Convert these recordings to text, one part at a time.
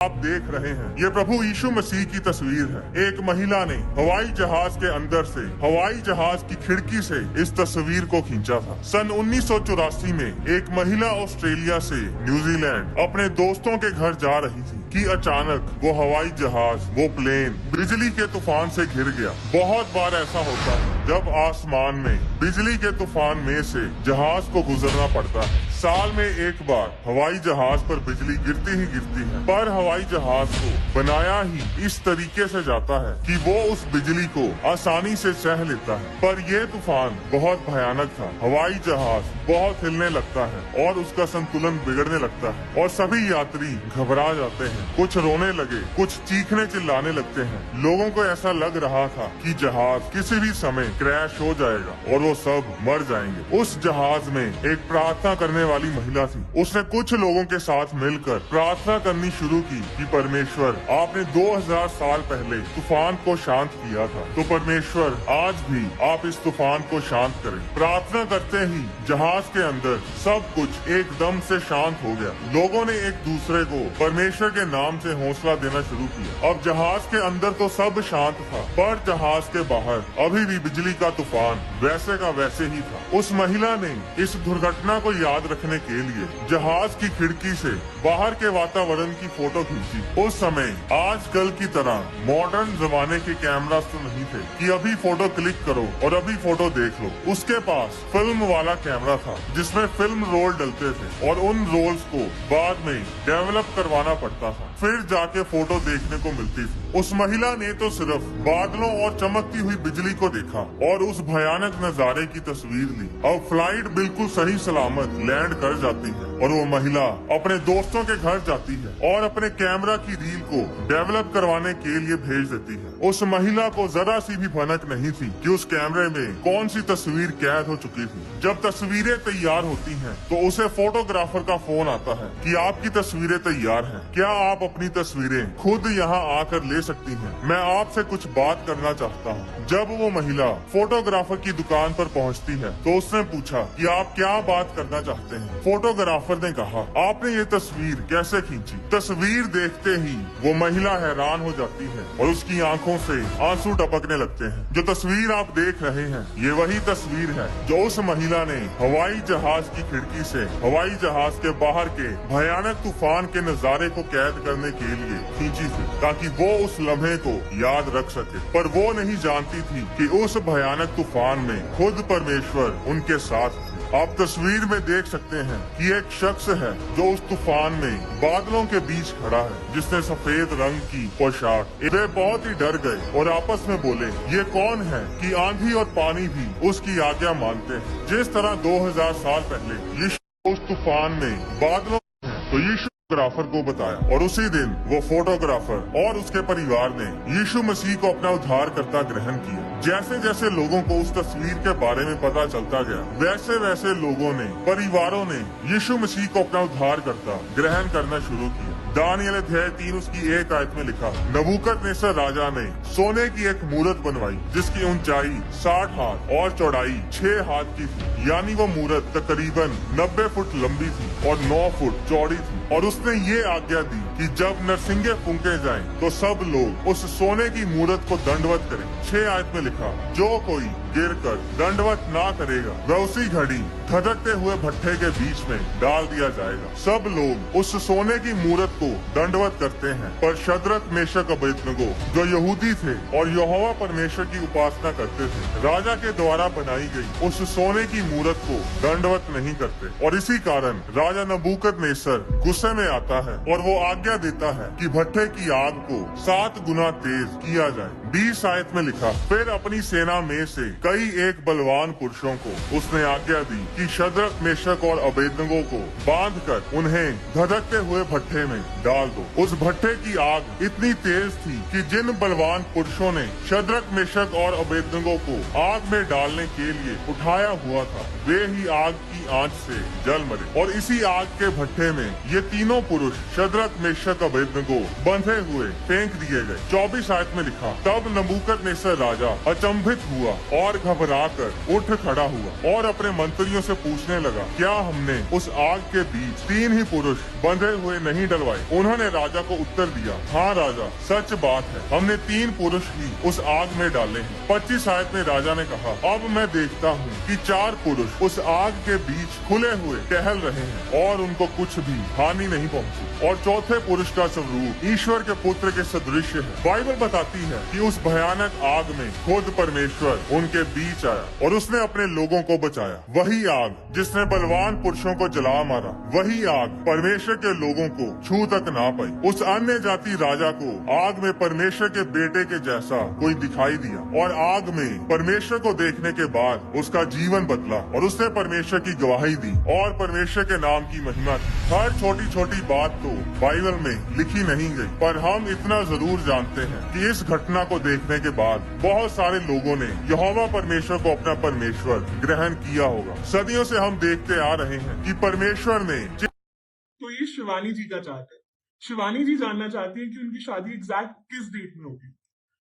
आप देख रहे हैं ये प्रभु यीशु मसीह की तस्वीर है। एक महिला ने हवाई जहाज के अंदर से हवाई जहाज की खिड़की से इस तस्वीर को खींचा था। सन 1984 में एक महिला ऑस्ट्रेलिया से न्यूजीलैंड अपने दोस्तों के घर जा रही थी कि अचानक वो हवाई जहाज, वो प्लेन बिजली के तूफान से घिर गया। बहुत बार ऐसा होता है जब आसमान में बिजली के तूफान में से जहाज को गुजरना पड़ता है। साल में एक बार हवाई जहाज पर बिजली गिरती ही गिरती है, पर हवाई जहाज को बनाया ही इस तरीके से जाता है कि वो उस बिजली को आसानी से सह लेता है। पर ये तूफान बहुत भयानक था। हवाई जहाज बहुत हिलने लगता है और उसका संतुलन बिगड़ने लगता है और सभी यात्री घबरा जाते हैं। कुछ रोने लगे, कुछ चीखने चिल्लाने लगते हैं। लोगों को ऐसा लग रहा था कि जहाज किसी भी समय क्रैश हो जाएगा और वो सब मर जाएंगे। उस जहाज में एक प्रार्थना करने वाली महिला थी। उसने कुछ लोगों के साथ मिलकर प्रार्थना करनी शुरू की कि परमेश्वर, आपने 2000 साल पहले तूफान को शांत किया था, तो परमेश्वर आज भी आप इस तूफान को शांत करें। प्रार्थना करते ही जहाज के अंदर सब कुछ एकदम से शांत हो गया। लोगों ने एक दूसरे को परमेश्वर के नाम से हौसला देना शुरू किया। अब जहाज के अंदर तो सब शांत था, पर जहाज के बाहर अभी भी बिजली का तूफान वैसे का वैसे ही था। उस महिला ने इस दुर्घटना को याद रखने के लिए जहाज की खिड़की से बाहर के वातावरण की फोटो खींची। उस समय आजकल की तरह मॉडर्न जमाने के कैमरा तो नहीं थे कि अभी फोटो क्लिक करो और अभी फोटो देख लो। उसके पास फिल्म वाला कैमरा था जिसमें फिल्म रोल डलते थे और उन रोल्स को बाद में डेवलप करवाना पड़ता था, फिर जाके फोटो देखने को मिलती थी। उस महिला ने तो सिर्फ बादलों और चमकती हुई बिजली को देखा और उस भयानक नजारे की तस्वीर ली। अब फ्लाइट बिल्कुल सही सलामत लैंड कर जाती है और वो महिला अपने दोस्तों के घर जाती है और अपने कैमरा की रील को डेवलप करवाने के लिए भेज देती है। उस महिला को जरा सी भी भनक नहीं थी कि उस कैमरे में कौन सी तस्वीर कैद हो चुकी थी। जब तस्वीरें तैयार होती हैं, तो उसे फोटोग्राफर का फोन आता है कि आपकी तस्वीरें तैयार हैं, क्या आप अपनी तस्वीरें खुद यहाँ आकर ले सकती हैं? मैं आपसे कुछ बात करना चाहता हूँ। जब वो महिला फोटोग्राफर की दुकान पर पहुँचती है, तो उसने पूछा कि आप क्या बात करना चाहते हैं? फोटोग्राफर ने कहा, आपने ये तस्वीर कैसे खींची? तस्वीर देखते ही वो महिला हैरान हो जाती है और उसकी आंखों से आंसू टपकने लगते हैं। जो तस्वीर आप देख रहे हैं, ये वही तस्वीर है जो उस महिला ने हवाई जहाज की खिड़की से हवाई जहाज के बाहर के भयानक तूफान के नजारे को कैद करने के लिए खींची थी, ताकि वो उस लम्हे को याद रख सके। पर वो नहीं जानती थी कि उस भयानक तूफान में खुद परमेश्वर उनके साथ थे। आप तस्वीर में देख सकते हैं कि एक शख्स है जो उस तूफान में बादलों के बीच खड़ा है, जिसने सफेद रंग की पोशाक। वे बहुत ही डर गए और आपस में बोले, ये कौन है कि आंधी और पानी भी उसकी आज्ञा मानते हैं। जिस तरह 2000 साल पहले यीशु उस तूफान में बादलों तो यीशु फोटोग्राफर को बताया और उसी दिन वो फोटोग्राफर और उसके परिवार ने यीशु मसीह को अपना उद्धारकर्ता ग्रहण किया। जैसे जैसे लोगों को उस तस्वीर के बारे में पता चलता गया, वैसे वैसे लोगों ने, परिवारों ने यीशु मसीह को अपना उद्धारकर्ता ग्रहण करना शुरू किया। दानियल अध्याय 3 उसकी 1 आयत में लिखा, नबूकदनेस्सर राजा ने सोने की एक मूरत बनवाई जिसकी ऊंचाई 60 हाथ और चौड़ाई 6 हाथ की थी। यानी वो मूरत तकरीबन 90 फुट लंबी थी और 9 फुट चौड़ी थी। और उसने ये आज्ञा दी कि जब नरसिंगे फूंके जाएं, तो सब लोग उस सोने की मूरत को दंडवत करें। 6 आयत में लिखा, जो कोई गिरकर दंडवत ना करेगा वह उसी घड़ी धधकते हुए भट्ठे के बीच में डाल दिया जाएगा। सब लोग उस सोने की मूरत को दंडवत करते हैं, पर शद्रक, मेशक, अबेदनगो जो यहूदी थे और यहोवा परमेश्वर की उपासना करते थे, राजा के द्वारा बनाई गई उस सोने की मूरत को दंडवत नहीं करते। और इसी कारण राजा नबूकदनेस्सर गुस्से में आता है और वो आज्ञा देता है कि भट्ठे की आग को 7 गुना तेज किया जाए। 20 आयत में लिखा, फिर अपनी सेना में से कई एक बलवान पुरुषों को उसने आज्ञा दी कि शद्रक, मेशक और अबेदनगो को बांधकर उन्हें धधकते हुए भट्ठे में डाल दो। उस भट्ठे की आग इतनी तेज थी कि जिन बलवान पुरुषों ने शद्रक, मेशक और अबेदनगो को आग में डालने के लिए उठाया हुआ था, वे ही आग की आंच से जल मरे। और इसी आग के भट्ठे में ये तीनों पुरुष शद्रक, मेशक, अबेदनगो बंधे हुए फेंक दिए गए। 24 आयत में लिखा, तब तब नबूकदनेस्सर राजा अचंभित हुआ और घबराकर उठ खड़ा हुआ और अपने मंत्रियों से पूछने लगा, क्या हमने उस आग के बीच 3 ही पुरुष बंधे हुए नहीं डलवाए? उन्होंने राजा को उत्तर दिया, हाँ राजा, सच बात है, हमने 3 पुरुष ही उस आग में डाले हैं। 25 आयत में राजा ने कहा, अब मैं देखता हूँ कि 4 पुरुष उस आग के बीच खुले हुए टहल रहे हैं और उनको कुछ भी हानि नहीं पहुँची, और चौथे पुरुष का स्वरूप ईश्वर के पुत्र के सदृश है। बाइबल बताती है कि उस भयानक आग में खुद परमेश्वर उनके बीच आया और उसने अपने लोगों को बचाया। वही आग जिसने बलवान पुरुषों को जला मारा, वही आग परमेश्वर के लोगों को छू तक ना पाई। उस अन्य जाति राजा को आग में परमेश्वर के बेटे के जैसा कोई दिखाई दिया और आग में परमेश्वर को देखने के बाद उसका जीवन बदला और उसने परमेश्वर की गवाही दी और परमेश्वर के नाम की महिमा की। हर छोटी छोटी बात तो बाइबल में लिखी नहीं गई, पर हम इतना जरूर जानते हैं कि इस घटना को देखने के बाद बहुत सारे लोगों ने यहोवा परमेश्वर को अपना परमेश्वर ग्रहण किया होगा। सदियों से हम देखते आ रहे हैं कि परमेश्वर ने तो ये शिवानी जी का चार्ट है। शिवानी जी जानना चाहती है कि उनकी शादी एग्जैक्ट किस डेट में होगी।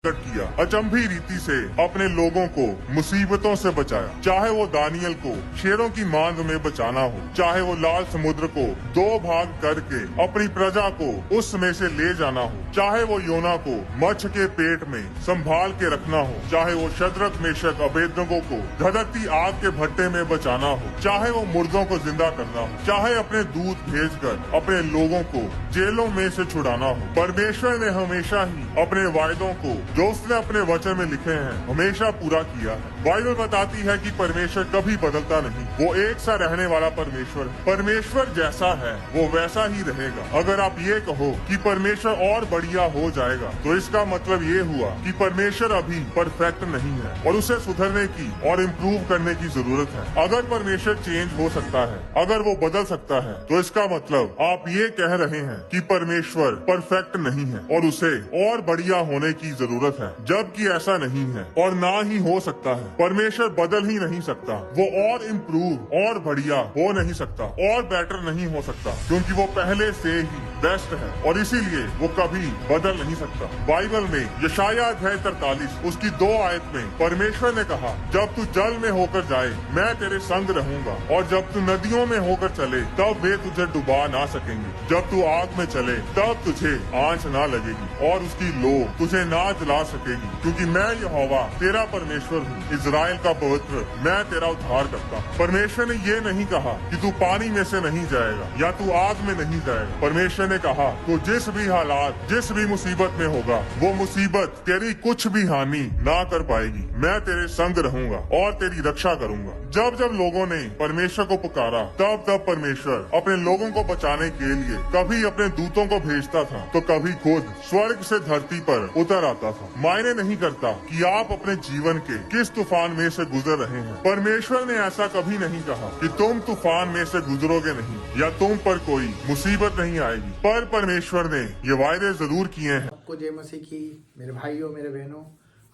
किया, अचंभी रीति से अपने लोगों को मुसीबतों से बचाया, चाहे वो दानियल को शेरों की मांद में बचाना हो, चाहे वो लाल समुद्र को 2 भाग करके अपनी प्रजा को उसमें से ले जाना हो, चाहे वो योना को मच्छ के पेट में संभाल के रखना हो, चाहे वो शद्रक मेशक अबेदनगो को धधकती आग के भट्टे में बचाना हो, चाहे वो मुर्दों को जिंदा करना हो, चाहे अपने दूत भेजकर अपने लोगों को जेलों में से छुड़ाना हो, परमेश्वर ने हमेशा ही अपने वायदों को जो उसने अपने वचन में लिखे हैं हमेशा पूरा किया है। बाइबल बताती है कि परमेश्वर कभी बदलता नहीं, वो एक सा रहने वाला परमेश्वर है। परमेश्वर जैसा है वो वैसा ही रहेगा। अगर आप ये कहो कि परमेश्वर और बढ़िया हो जाएगा, तो इसका मतलब ये हुआ कि परमेश्वर अभी परफेक्ट नहीं है और उसे सुधरने की और इम्प्रूव करने की जरूरत है। अगर परमेश्वर चेंज हो सकता है, अगर वो बदल सकता है, तो इसका मतलब आप ये कह रहे हैं कि परमेश्वर परफेक्ट नहीं है और उसे और बढ़िया होने की जरूरत है, जबकि ऐसा नहीं है और ना ही हो सकता है। परमेश्वर बदल ही नहीं सकता, वो और इम्प्रूव और बढ़िया हो नहीं सकता और बेटर नहीं हो सकता, क्योंकि वो पहले से ही बेस्ट है और इसीलिए वो कभी बदल नहीं सकता। बाइबल में यशाया अध्याय 43 उसकी 2 आयत में परमेश्वर ने कहा, जब तू जल में होकर जाए मैं तेरे संग रहूंगा, और जब तू नदियों में होकर चले तब वे तुझे डुबा ना सकेंगे, जब तू आग में चले तब तुझे आंच ना लगेगी और उसकी लो तुझे ना जला सकेगी, क्योंकि मैं यहोवा तेरा परमेश्वर हूँ, इजराइल का पवित्र, मैं तेरा उद्धार करता हूँ। परमेश्वर ने ये नहीं कहा कि तू पानी में से नहीं जाएगा या तू आग में नहीं जाएगा। परमेश्वर ने कहा तो जिस भी हालात, जिस भी मुसीबत में होगा, वो मुसीबत तेरी कुछ भी हानि ना कर पाएगी। मैं तेरे संग रहूंगा और तेरी रक्षा करूंगा। जब जब लोगों ने परमेश्वर को पुकारा, तब तब परमेश्वर अपने लोगों को बचाने के लिए कभी अपने दूतों को भेजता था तो कभी खुद स्वर्ग से धरती पर उतर आता था। मायने नहीं करता कि आप अपने जीवन के किस तूफान में से गुजर रहे हैं, परमेश्वर ने ऐसा कभी नहीं कहा कि तुम तूफान में से गुजरोगे नहीं या तुम पर कोई मुसीबत नहीं आएगी, पर परमेश्वर ने ये वायदे जरूर किए हैं। आपको जय मसीह की। मेरे भाइयों, मेरे बहनों,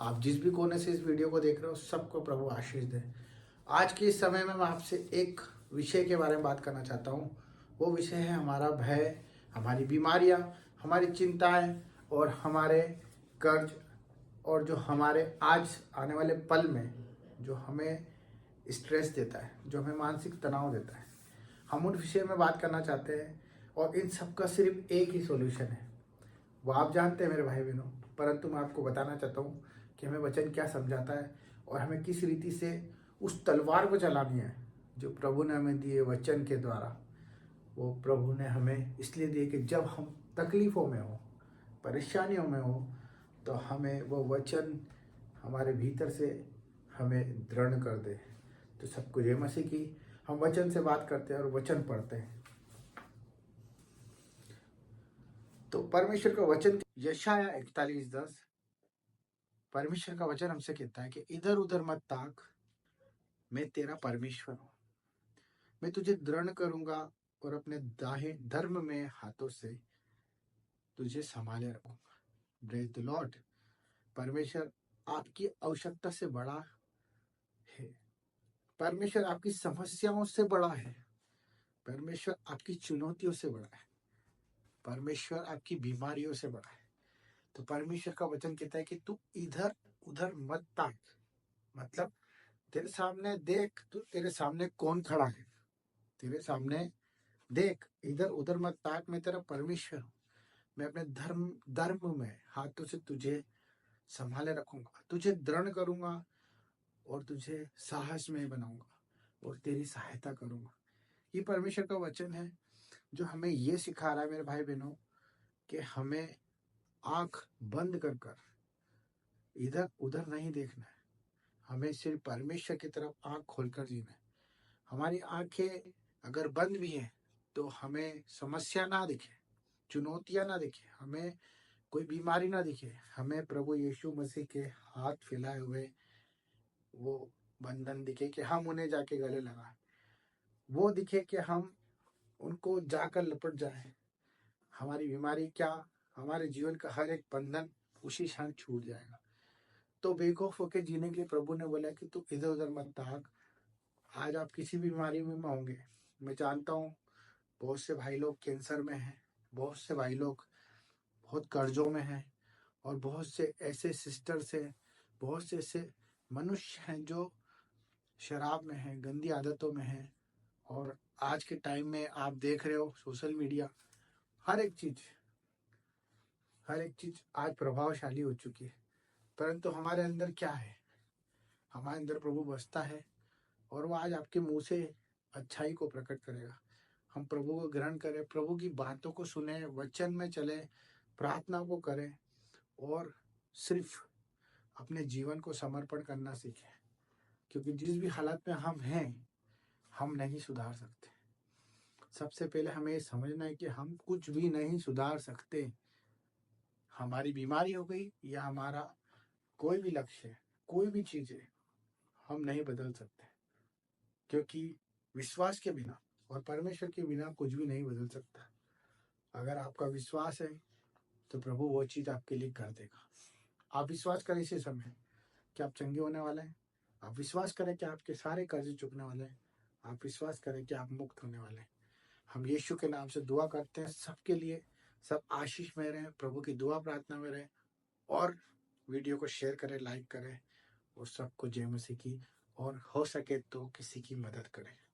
आप जिस भी कोने से इस वीडियो को देख रहे हो, सबको प्रभु आशीष दे। आज के इस समय में मैं आपसे एक विषय के बारे में बात करना चाहता हूँ। वो विषय है हमारा भय, हमारी बीमारियाँ, हमारी चिंताएं और हमारे कर्ज, और जो हमारे आज आने वाले पल में जो हमें स्ट्रेस देता है, जो हमें मानसिक तनाव देता है, हम उन विषय में बात करना चाहते हैं। और इन सब का सिर्फ एक ही सॉल्यूशन है, वो आप जानते हैं मेरे भाई बहनों, परंतु मैं आपको बताना चाहता हूँ कि हमें वचन क्या समझाता है और हमें किस रीति से उस तलवार को चलानी है जो प्रभु ने हमें दिए वचन के द्वारा। वो प्रभु ने हमें इसलिए दिए कि जब हम तकलीफ़ों में हो, परेशानियों में हो, तो हमें वो वचन हमारे भीतर से हमें दृढ़ कर दे। तो सबको जय मसीह की। हम वचन से बात करते हैं और वचन पढ़ते हैं। तो परमेश्वर का वचन यशाया 41:10, परमेश्वर का वचन हमसे कहता है कि इधर उधर मत ताक, मैं तेरा परमेश्वर हूँ, मैं तुझे दृढ़ करूंगा और अपने दाहिने धर्म में हाथों से तुझे संभाले रखूंगा। Praise the Lord. परमेश्वर आपकी आवश्यकता से बड़ा है, परमेश्वर आपकी समस्याओं से बड़ा है, परमेश्वर आपकी चुनौतियों से बड़ा है, परमेश्वर आपकी बीमारियों से बड़ा है, तो परमेश्वर का वचन कहता है कि तू इधर उधर मत ताक, मतलब तेरे सामने देख, तू तेरे सामने कौन खड़ा है, तेरे सामने देख, इधर उधर मत ताक, मैं तेरा परमेश्वर हूँ। मैं अपने धर्म में हाथों से तुझे संभाले रखूंगा, तुझे दृढ़ करूंगा और तुझे साहस में बनाऊंगा और तेरी सहायता करूंगा। ये परमेश्वर का वचन है जो हमें ये सिखा रहा है मेरे भाई बहनों कि हमें आंख बंद कर कर इधर उधर नहीं देखना है, हमें सिर्फ परमेश्वर की तरफ आंख खोलकर जीना है। हमारी आंखें अगर बंद भी हैं तो हमें समस्या ना दिखे, चुनौतियां ना दिखे, हमें कोई बीमारी ना दिखे, हमें प्रभु यीशु मसीह के हाथ फैलाए हुए वो बंधन दिखे कि हम उन्हें जाके गले लगाएं, वो दिखे कि हम उनको जाकर लपट जाए। हमारी बीमारी क्या, हमारे जीवन का हर एक बंधन उसी क्षण छूट जाएगा। तो बेखौफ होकर जीने के लिए प्रभु ने बोला कि तू इधर उधर मत ताक। आज आप किसी भी बीमारी में होंगे, मैं जानता हूँ बहुत से भाई लोग कैंसर में हैं, बहुत से भाई लोग बहुत कर्जों में हैं, और बहुत से ऐसे सिस्टर्स हैं, बहुत से ऐसे मनुष्य हैं जो शराब में हैं, गंदी आदतों में हैं। और आज के टाइम में आप देख रहे हो सोशल मीडिया, हर एक चीज आज प्रभावशाली हो चुकी है। परंतु हमारे अंदर क्या है, हमारे अंदर प्रभु बसता है और वो आज आपके मुंह से अच्छाई को प्रकट करेगा। हम प्रभु को ग्रहण करें, प्रभु की बातों को सुने, वचन में चले, प्रार्थना को करें और सिर्फ अपने जीवन को समर्पण करना सीखें। क्योंकि जिस भी हालत में हम हैं, हम नहीं सुधार सकते। सबसे पहले हमें समझना है कि हम कुछ भी नहीं सुधार सकते। हमारी बीमारी हो गई या हमारा कोई भी लक्ष्य है, कोई भी चीज है, हम नहीं बदल सकते। क्योंकि विश्वास के बिना और परमेश्वर के बिना कुछ भी नहीं बदल सकता। अगर आपका विश्वास है तो प्रभु वो चीज आपके लिए कर देगा। आप विश्वास करें इसी समय कि आप चंगे होने वाले हैं। आप विश्वास करें कि आपके सारे कर्ज चुकने वाले हैं। आप विश्वास करें कि आप मुक्त होने वाले हैं। हम यीशु के नाम से दुआ करते हैं सबके लिए, सब आशीष में रहें, प्रभु की दुआ प्रार्थना में रहें, और वीडियो को शेयर करें, लाइक करें और सबको जय मसीह की, और हो सके तो किसी की मदद करें।